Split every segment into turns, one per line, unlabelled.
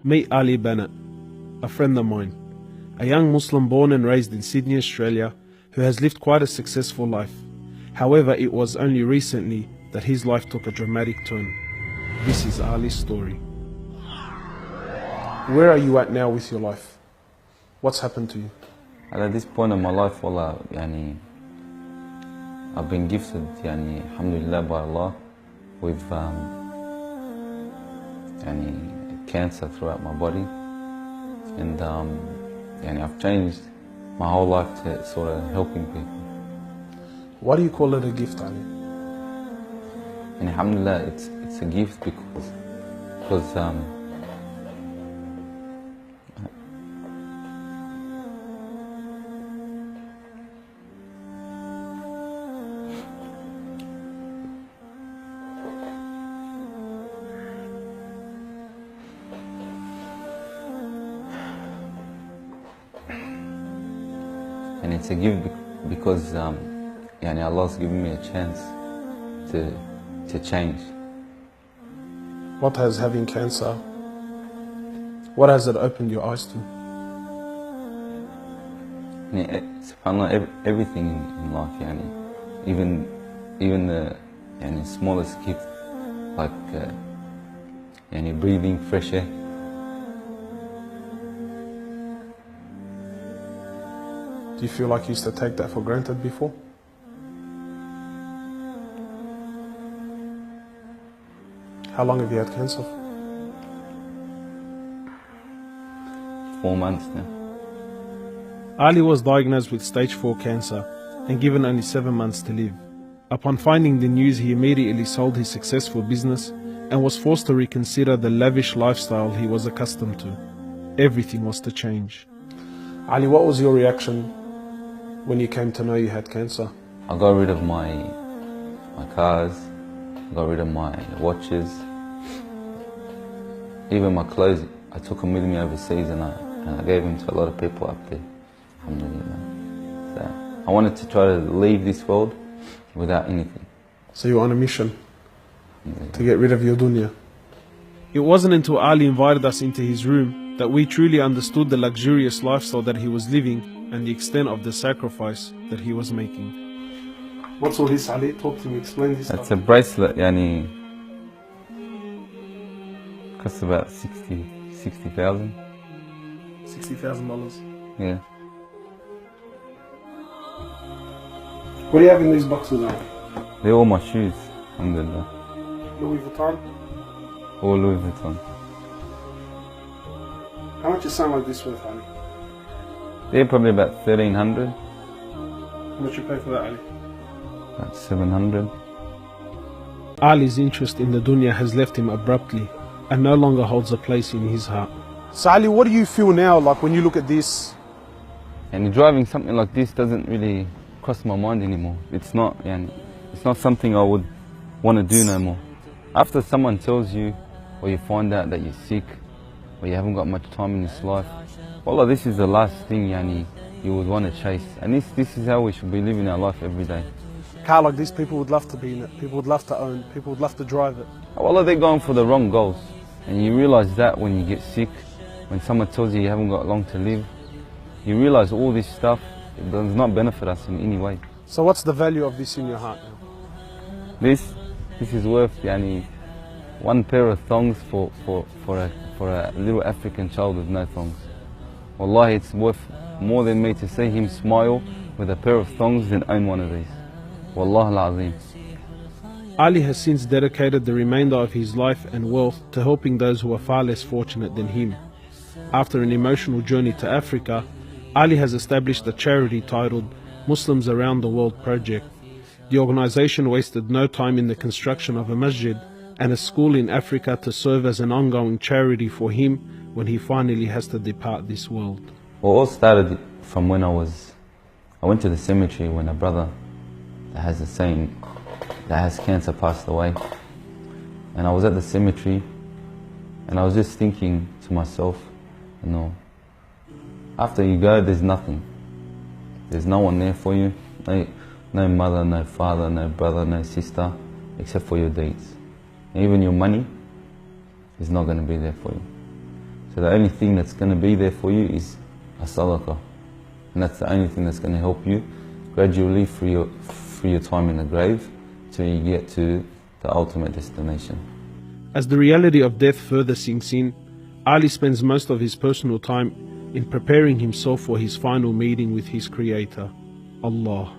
Meet Ali Bennett, a friend of mine, a young Muslim born and raised in Sydney, Australia, who has lived quite a successful life. However, it was only recently that his life took a dramatic turn. This is Ali's story. Where are you at now with your life? What's happened to you?
At this point in my life, wallah, I've been gifted, alhamdulillah, by Allah, with cancer throughout my body, and I've changed my whole life to sort of helping people.
Why do you call it a gift, Ali?
And alhamdulillah, it's a gift because and it's a gift because Allah's given me a chance to change.
What has having cancer, what has it opened your eyes to?
SubhanAllah, everything in life, even the smallest gift, like breathing fresh air.
Do you feel like you used to take that for granted before? How long have you had cancer?
4 months now.
Ali was diagnosed with stage 4 cancer and given only 7 months to live. Upon finding the news, he immediately sold his successful business and was forced to reconsider the lavish lifestyle he was accustomed to. Everything was to change. Ali, what was your reaction when you came to know you had cancer?
I got rid of my cars, got rid of my watches, even my clothes. I took them with me overseas and I gave them to a lot of people up there. Alhamdulillah. So I wanted to try to leave this world without anything.
So you were on a mission to get rid of your dunya. It wasn't until Ali invited us into his room that we truly understood the luxurious lifestyle that he was living and the extent of the sacrifice that he was making. What's all this, Ali? Talk to me, explain this.
It's a bracelet, costs about 60,000.
$60,000.
Yeah.
What do you have in these boxes, Ali?
They're all my shoes, alhamdulillah.
Louis Vuitton?
All Louis Vuitton.
How much is something like this worth, Ali?
They're probably about 1,300.
How much you pay for that, Ali?
About 700.
Ali's interest in the dunya has left him abruptly and no longer holds a place in his heart. So Ali, what do you feel now, like when you look at this?
And driving something like this doesn't really cross my mind anymore. It's not something I would want to do no more. After someone tells you, or you find out that you're sick, or you haven't got much time in this life, wallah, this is the last thing you would want to chase. And this is how we should be living our life every day.
A car like this, people would love to be in it, people would love to own, people would love to drive it.
Wallah, they're going for the wrong goals. And you realize that when you get sick, when someone tells you you haven't got long to live, you realize all this stuff, it does not benefit us in any way.
So what's the value of this in your heart now?
This is worth one pair of thongs for a little African child with no thongs. Wallahi, it's worth more than me to see him smile with a pair of thongs than own one of these. Wallah al-Azim.
Ali has since dedicated the remainder of his life and wealth to helping those who are far less fortunate than him. After an emotional journey to Africa, Ali has established a charity titled Muslims Around the World Project. The organization wasted no time in the construction of a masjid and a school in Africa to serve as an ongoing charity for him when he finally has to depart this world.
Well, it all started from when I went to the cemetery when a brother that has cancer passed away. And I was at the cemetery and I was just thinking to myself, after you go, there's nothing. There's no one there for you. No mother, no father, no brother, no sister, except for your deeds. And even your money is not going to be there for you. So the only thing that's going to be there for you is a sadaqah. And that's the only thing that's going to help you gradually through your time in the grave till you get to the ultimate destination.
As the reality of death further sinks in, Ali spends most of his personal time in preparing himself for his final meeting with his Creator, Allah.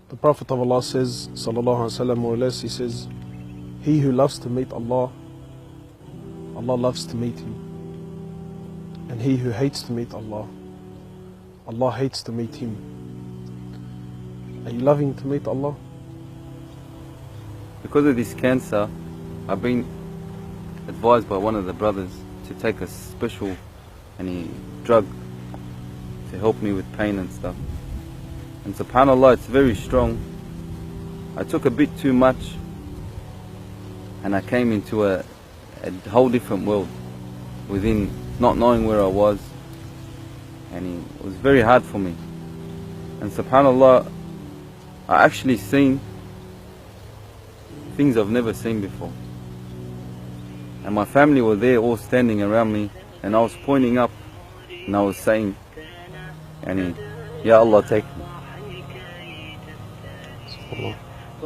The Prophet of Allah says, sallallahu alaihi wasallam, more or less, he says, he who loves to meet Allah, Allah loves to meet him. And he who hates to meet Allah, Allah hates to meet him. Are you loving to meet Allah?
Because of this cancer, I've been advised by one of the brothers to take a special drug to help me with pain and stuff. And subhanAllah, it's very strong. I took a bit too much and I came into a whole different world within not knowing where I was, and it was very hard for me. And subhanAllah, I actually seen things I've never seen before. And my family were there all standing around me, and I was pointing up and I was saying, Ya Allah, take me.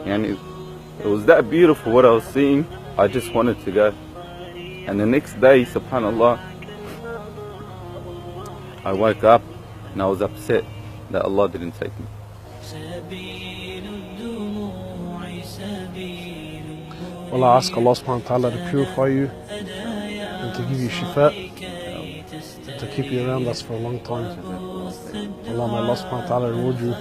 And it was that beautiful what I was seeing, I just wanted to go. And the next day, subhanAllah, I woke up and I was upset that Allah didn't take me.
Well, I ask Allah subhanahu wa ta'ala to purify you and to give you shifa, to keep you around us for a long time. Allah, may Allah subhanahu wa ta'ala reward you.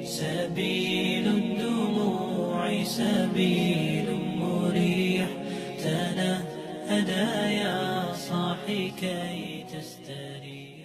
سبيل الدموع سبيل مريح تنهدى يا صاحي كي تستريح.